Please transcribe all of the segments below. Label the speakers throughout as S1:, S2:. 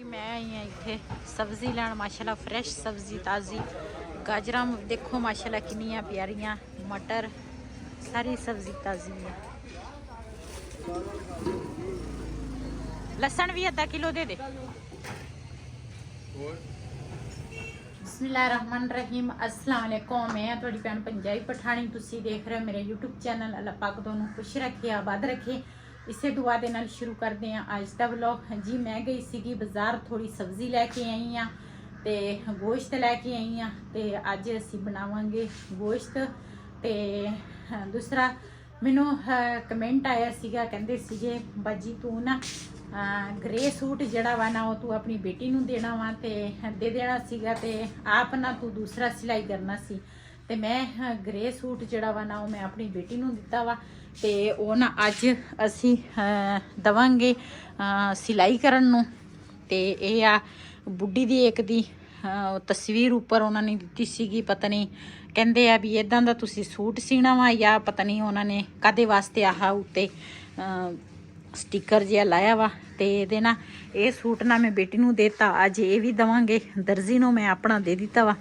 S1: मैं आई हाँ इत्थे सब्जी लैन माशाल्लाह फ्रैश सब्जी ताज़ी गाजर देखो माशाल्लाह कितनी प्यारियां मटर सारी सब्जी ताज़ी है। लसन भी अद्धा किलो दे दे। बिस्मिल्लाहिर्रहमानिर्रहीम अस्सलाम वालेकुम। मैं थोड़ी भैन पंजाबी पठानी तुसी देख रहे हो मेरे यूट्यूब चैनल। अल्लाह पाक दोनों खुश रखे आबाद रखे। इसे दुआ दे नाल शुरू करते हैं अज का व्लॉग। जी मैं गई सी बाजार थोड़ी सब्जी लैके आई हाँ ते गोश्त लैके आई हाँ ते अज असी बनावांगे गोश्त। ते दूसरा मैनू कमेंट आया सीगा कहंदे सीगे बाजी तू ना ग्रे सूट जड़ा वा ना तू अपनी बेटी नू देना वा ते दे देना सीगा ते आप ना तू दूसरा सिलाई करना सी ते मैं ग्रे सूट जड़ा वा ना मैं अपनी बेटी नू दिता वा ते ओ ना अज असी दवांगे सिलाई करन नू। ते ये आ बुढ़ी दी एक दी तस्वीर उपर उन्होंने दिती सीगी पता नहीं कहंदे आ भी इदां दा तुसी सूट सीना वा या पता नहीं उन्होंने कादे वास्ते आह उत्ते स्टिकर जिहा लाया वा ते इहदे ना ये सूट ना मैं बेटी नू देता अज ये भी दवांगे दर्जी नू मैं अपना दे दिता वा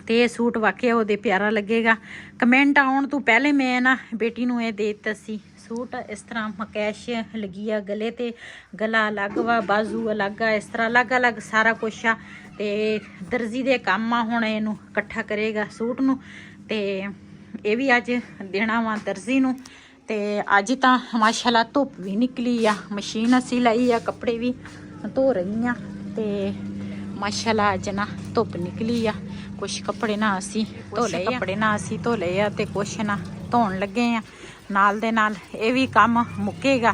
S1: ते ये सूट वाकई वो प्यारा लगेगा। कमेंट आउण तो पहले मैं ना बेटी नू ये दे दिता सी सूट इस तरह मकैश लगी आ गले ते गला अलग वा बाजू अलग आ इस तरह अलग अलग सारा कुछ आ ते दर्जी दे काम आ हुण इहनू इकट्ठा करेगा सूट नू ते ये भी अज देना वा दर्जी नू। ते अज तां माशाल्लाह धुप भी निकली आ मशीन असी लाई आ कपड़े भी धो रही आ ते माशाल्लाह अज ना धुप निकली आ। कुछ कपड़े ना असी धो ले कपड़े ना असी धो ले आ ते कुछ ना धोन लगे आ नाल दे नाल ये भी काम मुकेगा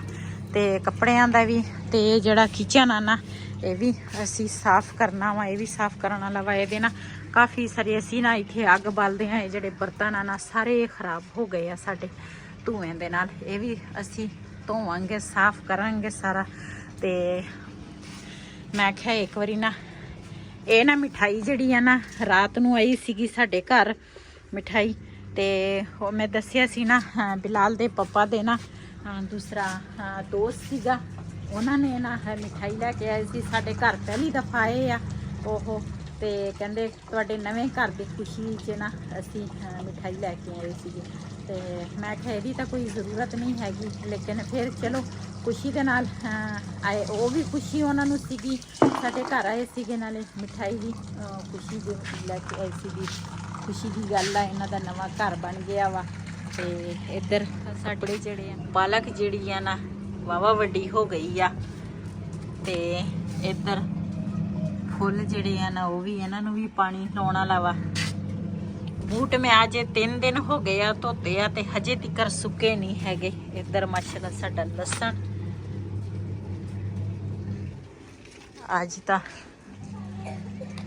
S1: ते कपड़ियां दा भी ते जड़ा किचन आ ना ये भी असी साफ करना वा ये भी साफ करने वाला वा। ये ना काफ़ी सारे असी ना इत्थे अग बालदे हैं ये जड़े बर्तन आ ना सारे खराब हो गए आ साडे धुएं दे नाल ये भी असी धोवांगे साफ करांगे सारा। ते मैं क्या एक बारी ना ये ना मिठाई जड़ी है ना रात नू आई सीगी साडे घर मिठाई ते वो मैं दसिया सी ना बिलाल दे पप्पा दे ना दूसरा दोस्त सीगा उन्होंने ना मिठाई लैके आए सी साडे घर पहली दफ़ा आए आ ओहो ते कहंदे तुहाडे नवें घर दी खुशी च ना असी मिठाई लैके आए सीगे ते मैं क्या इहदी तां कोई ज़रूरत नहीं हैगी लेकिन फिर चलो खुशी दे नाल आए वो भी खुशी उन्होंने सीगी साडे घर आए सीगे नाले मिठाई भी खुशी दे लैके आए सीगी खुशी की गल आ इन्हां दा नवां घर बन गया वा। ते इधर साडे जेहड़े पालक जिहड़ी आ ना वावा वड्डी हो गई आ ते इधर फुल जिहड़े आ ना वो भी इन्हां नूं भी पानी लाउण वाला वा। बूट में आज 3 दिन हो गए आ धोते आ ते हजे तिकर सुके नहीं हैगे। इधर माशाल्लाह साडा लसन अज तां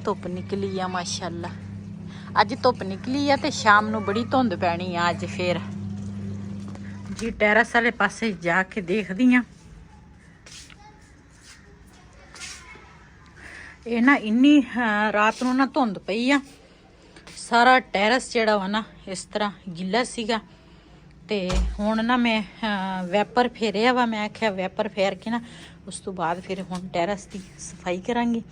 S1: धुप निकली आ माशाल्लाह अज धुप निकली आ ते शाम नूं बड़ी धुंध पैनी आ अज। फिर जी टैरस वाले पासे जाके देखदी आ ये ना इन्नी रात नूं ना धुंध पई आ सारा टैरस जड़ा वा ना इस तरह गिला सीगा ते हुण ना मैं वैपर फेरिया वा। मैं आख्या वैपर फेर के ना उस तो बाद फिर हुण टैरस की सफाई करांगी।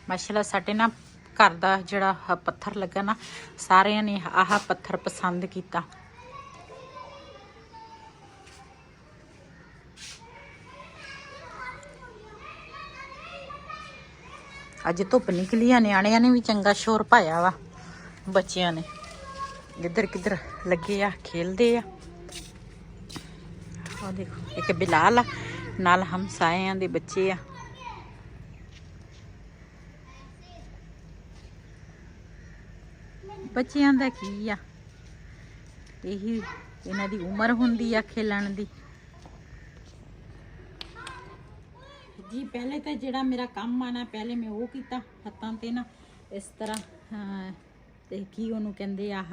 S1: माशाल्लाह साडे ना घर दा जड़ा पत्थर लगा ना सारे ने आह पत्थर पसंद किया। अज धुप निकली आ न्याणियां ने भी चंगा शोर पाया वा बच्चियां ने इधर किधर लगे आ खेलते आ। और देखो एक बिलाल आ नाल हमसाया दे बच्चे आ। बच्चियां दा की आ यही इन्हां दी उम्र हुंदी आ खेलण दी। जी पहले तो जेड़ा मेरा काम आना पहले मैं वो किया हत्थां ते ना इस तरह ते की उन्होंने कहंदे आह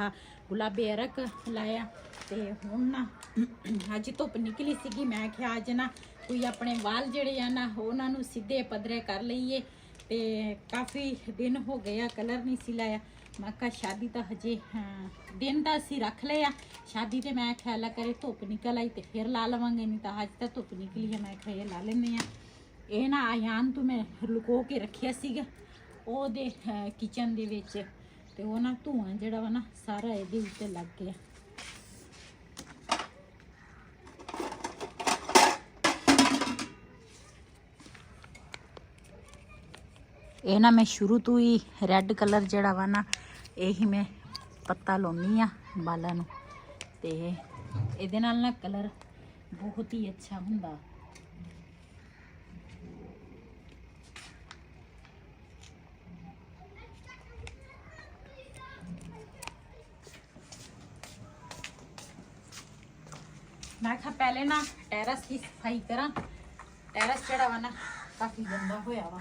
S1: गुलाबी अरक लाया ते हुण ना अज धुप निकली सीगी मैं क्या अज ना कोई अपने वाल जड़े आ ना उन्होंने सीधे पदरे कर लईए ਤੇ ਕਾਫੀ ਦਿਨ ਹੋ ਗਏ ਆ ਕਲਰ ਨਹੀਂ ਸੀ ਲਾਇਆ। ਮੈਂ ਕਿਹਾ ਸ਼ਾਦੀ ਤਾਂ ਹਜੇ ਦਿਨ ਤਾਂ ਅਸੀਂ ਰੱਖ ਲਏ ਆ, ਸ਼ਾਦੀ ਤੇ ਮੈਂ ਖਿਆਲਾ ਕਰੇ ਧੁੱਪ ਨਿਕਲ ਆਈ ਤੇ ਫਿਰ ਲਾ ਲਵਾਂਗੇ, ਨਹੀਂ ਤਾਂ ਅੱਜ ਤਾਂ ਧੁੱਪ ਨਿਕਲੀ ਹੈ। ਮੈਂ ਕਿਹਾ ਇਹ ਲਾ ਲੈਂਦੇ ਆ। ਇਹ ਨਾ ਆਯਾਨ ਤੋਂ ਮੈਂ ਲੁਕੋ ਕੇ ਰੱਖਿਆ ਸੀਗਾ ਉਹਦੇ ਕਿਚਨ ਦੇ ਵਿੱਚ, ਤੇ ਉਹ ਨਾ ਧੂਆਂ ਜਿਹੜਾ ਵਾ ਨਾ ਸਾਰਾ ਇਹਦੇ ਉੱਤੇ ਲੱਗ ਗਿਆ। ਇਹ ਨਾ ਮੈਂ ਸ਼ੁਰੂ ਤੋਂ ਹੀ ਰੈੱਡ ਕਲਰ ਜਿਹੜਾ ਵਾ ਨਾ ਇਹੀ ਮੈਂ ਪੱਤਾ ਲਾਉਣੀ ਆ ਬਾਲਾਂ ਨੂੰ, ਤੇ ਇਹਦੇ ਨਾਲ ਨਾ ਕਲਰ ਬਹੁਤ ਹੀ ਅੱਛਾ ਹੁੰਦਾ। मैं क्या पहले ना टेरस की सफाई करा, टेरस जड़ा वा ना काफ़ी गंदा होया वा।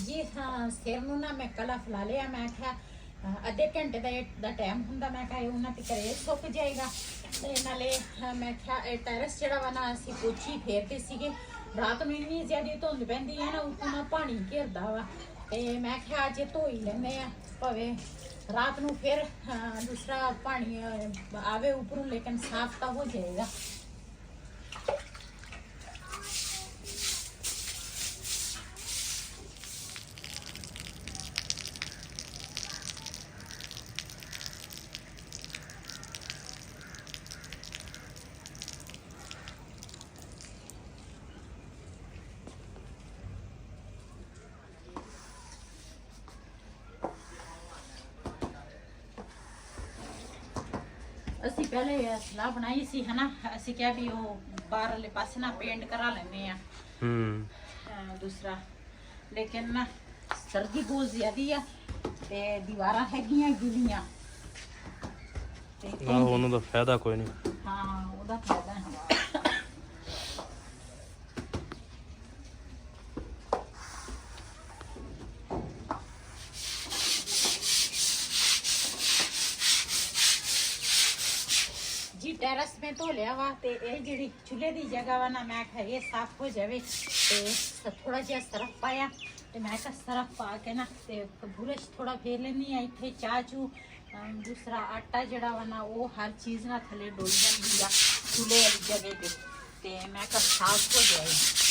S1: जी हाँ, सिर नूं ना मैं कला फैला लिया। मैं क्या ਅੱਧੇ ਘੰਟੇ ਦਾ ਟਾਈਮ ਹੁੰਦਾ, ਮੈਂ ਕਿਹਾ ਉਹਨਾਂ ਤੇ ਘਰੇ ਸੁੱਕ ਜਾਏਗਾ। ਤੇ ਨਾਲੇ ਮੈਂ ਕਿਹਾ ਇਹ ਟੈਰਸ ਜਿਹੜਾ ਵਾ ਨਾ ਅਸੀਂ ਪੋਚੀ ਫੇਰਦੇ ਸੀਗੇ, ਰਾਤ ਨੂੰ ਇੰਨੀ ਜ਼ਿਆਦਾ ਧੁੰਦ ਪੈਂਦੀ ਹੈ ਨਾ, ਉੱਤੋਂ ਨਾ ਪਾਣੀ ਘਿਰਦਾ ਵਾ, ਤੇ ਮੈਂ ਕਿਹਾ ਅੱਜ ਧੋ ਹੀ ਲੈਂਦੇ ਆ, ਭਾਵੇਂ ਰਾਤ ਨੂੰ ਫਿਰ ਦੂਸਰਾ ਪਾਣੀ ਆਵੇ ਉੱਪਰੋਂ, ਲੇਕਿਨ ਸਾਫ਼ ਤਾਂ ਹੋ ਜਾਏਗਾ। ਅਸੀਂ ਪਹਿਲੇ ਸਲਾਹ ਬਣਾਈ ਸੀ ਹਨਾ, ਅਸੀਂ ਕਿਹਾ ਵੀ ਉਹ ਬਾਹਰ ਵਾਲੇ ਪਾਸੇ ਨਾ ਪੇਂਟ ਕਰਾ ਲੈਂਦੇ ਆ ਦੂਸਰਾ, ਲੇਕਿਨ ਨਾ ਸਰਦੀ ਬਹੁਤ ਜ਼ਿਆਦੀ ਆ ਤੇ ਦੀਵਾਰਾਂ ਹੈਗੀਆਂ ਗਿੱਲੀਆਂ, ਤੇ
S2: ਉਹਨਾਂ ਦਾ ਫਾਇਦਾ ਕੋਈ ਨਹੀਂ।
S1: ਹਾਂ ਉਹਦਾ ਫਾਇਦਾ ਹੈ। जी टेरस में धो लिया वा, ते ये जी चूल्हे की जगह वा ना मैं कहा ये साफ हो जाए, तो थोड़ा जिहा सरफ पाया, तो मैं कहा सरफ पा के ना ते बुरश थोड़ा फेर लेनी है। इतने चाह चू दूसरा आटा जड़ा वा ना वो हर चीज़ ना थले डोल जाती है चूल्हे वाली जगह पे, ते मैं कहा साफ हो जाए।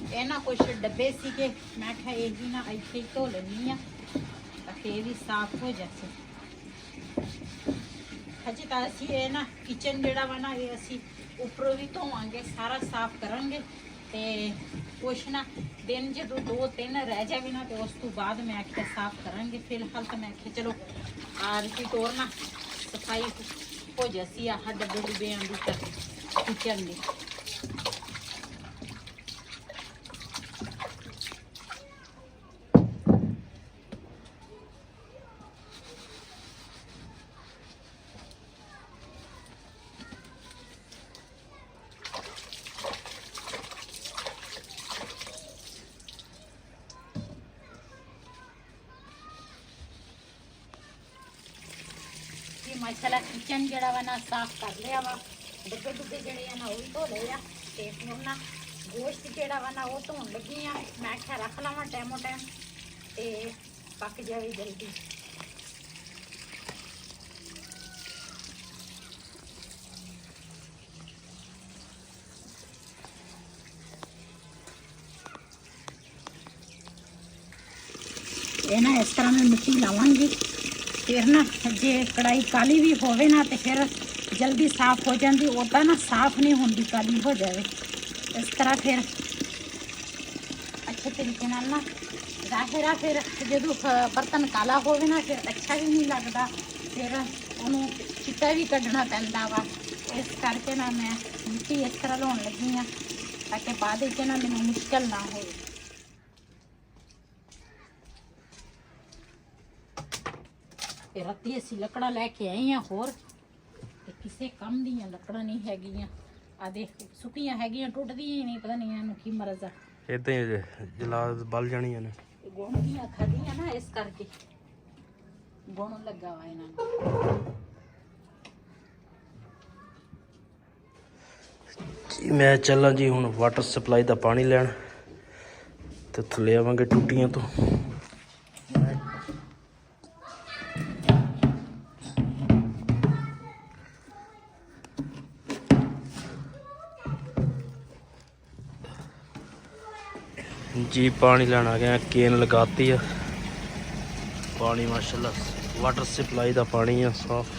S1: ਇਹ ਨਾ ਕੁਛ ਡੱਬੇ ਸੀਗੇ, ਮੈਂ ਕਿਹਾ ਇਹ ਵੀ ਨਾ ਇੱਥੇ ਹੀ ਧੋ ਲੈਣੀ ਆ ਤਾਂ ਫੇਰ ਵੀ ਸਾਫ਼ ਹੋ ਜਾਵੇ। ਹਜੇ ਤਾਂ ਅਸੀਂ ਇਹ ਨਾ ਕਿਚਨ ਜਿਹੜਾ ਵਾ ਨਾ ਇਹ ਅਸੀਂ ਉੱਪਰੋਂ ਵੀ ਧੋਵਾਂਗੇ, ਸਾਰਾ ਸਾਫ਼ ਕਰਾਂਗੇ, ਤੇ ਕੁਛ ਨਾ ਦਿਨ ਜਦੋਂ 2-3 ਰਹਿ ਜਾਵੇ ਨਾ ਤੇ ਉਸ ਤੋਂ ਬਾਅਦ ਮੈਂ ਆਖਿਆ ਸਾਫ਼ ਕਰਾਂਗੇ। ਫਿਲਹਾਲ ਤਾਂ ਮੈਂ ਆਖਿਆ ਚਲੋ ਆਰਤੀ ਤੋਰ ਨਾ ਸਫਾਈ ਹੋ ਜਾਸੀ ਆਹ ਡੱਬੇ ਡੁੱਬਿਆਂ ਦੀ ਕਿਚਨ ਦੀ। माशाल्लाह किचन जड़ा वा ना साफ कर लिया वा, डब्बे डुब्बे जड़े ना वो भी धो ले आ, ते हुण ना गोश्त जड़ा वा ना वो धोन लगी आ। मैं आख्या रख लवां टाइमो टाइम ते पक जाए जल्दी। ये ना इस तरह मैं मिट्टी लावांगी ਫਿਰ ਨਾ ਜੇ ਕੜਾਈ ਕਾਲੀ ਵੀ ਹੋਵੇ ਨਾ ਤੇ ਫਿਰ ਜਲਦੀ ਸਾਫ਼ ਹੋ ਜਾਂਦੀ, ਉੱਦਾਂ ਨਾ ਸਾਫ਼ ਨਹੀਂ ਹੁੰਦੀ, ਕਾਲੀ ਹੋ ਜਾਵੇ। ਇਸ ਤਰ੍ਹਾਂ ਫਿਰ ਅੱਛੇ ਤਰੀਕੇ ਨਾਲ ਨਾ ਜ਼ਾਹਿਰਾ ਫਿਰ ਜਦੋਂ ਬਰਤਨ ਕਾਲਾ ਹੋਵੇ ਨਾ ਫਿਰ ਅੱਛਾ ਵੀ ਨਹੀਂ ਲੱਗਦਾ, ਫਿਰ ਉਹਨੂੰ ਚਿੱਟਾ ਵੀ ਕੱਢਣਾ ਪੈਂਦਾ ਵਾ। ਇਸ ਕਰਕੇ ਨਾ ਮੈਂ ਮਿੱਟੀ ਇਸ ਤਰ੍ਹਾਂ ਲਾਉਣ ਲੱਗੀ ਹਾਂ ਤਾਂ ਕਿ ਬਾਅਦ ਵਿੱਚ ਨਾ ਮੈਨੂੰ ਮੁਸ਼ਕਲ ਨਾ ਹੋਵੇ। ਤੇ ਰਾਤੀ ਅਸੀਂ ਲੱਕੜਾਂ ਲੈ ਕੇ ਆਏ ਹਾਂ, ਹੋਰ ਤੇ ਕਿਸੇ ਕੰਮ ਦੀਆਂ ਲੱਕੜਾਂ ਨਹੀਂ ਹੈਗੀਆਂ। ਆ ਦੇਖ ਸੁੱਕੀਆਂ ਹੈਗੀਆਂ, ਟੁੱਟਦੀਆਂ ਹੀ ਨਹੀਂ, ਪਤਾ ਨਹੀਂ ਇਹਨਾਂ ਨੂੰ ਕੀ ਮਰਜ਼ ਆ।
S2: ਇਦਾਂ ਹੀ ਜਲਾ ਬਲ ਜਾਣੀਆਂ ਨੇ।
S1: ਗੁਣ ਦੀਆਂ ਖਾਦੀਆਂ ਨਾ, ਇਸ ਕਰਕੇ ਗੁਣ ਲੱਗਾ ਵਾ ਇਹਨਾਂ ਨੂੰ।
S2: ਜੀ ਮੈਂ ਚੱਲਾਂ ਜੀ ਹੁਣ ਵਾਟਰ ਸਪਲਾਈ ਦਾ ਪਾਣੀ ਲੈਣ ਤੇ ਥੱਲੇ ਆਵਾਂਗੇ ਟੂਟੀਆਂ ਤੋਂ। जी पानी लेना आ गया, केन लगाती है, पानी माशाल्लाह वाटर सप्लाई का पानी है साफ।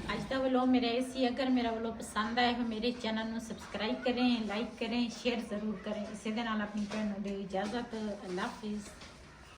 S1: ਅੱਜ ਦਾ ਵਲੋਗ ਮੇਰਾ ਇਹ ਸੀ। ਅਗਰ ਮੇਰਾ ਵਲੋਗ ਪਸੰਦ ਆਇਆ ਹੋ ਮੇਰੇ ਚੈਨਲ ਨੂੰ ਸਬਸਕ੍ਰਾਈਬ ਕरें, ਲਾਈਕ करें, शेयर ज़रूर करें। ਇਸੇ ਦੇ ਨਾਲ ਆਪਣੀ ਭੈਣ ਨੂੰ ਦਿਓ ਇਜਾਜ਼ਤ। ਅੱਲਾਹ ਹਾਫਿਜ਼।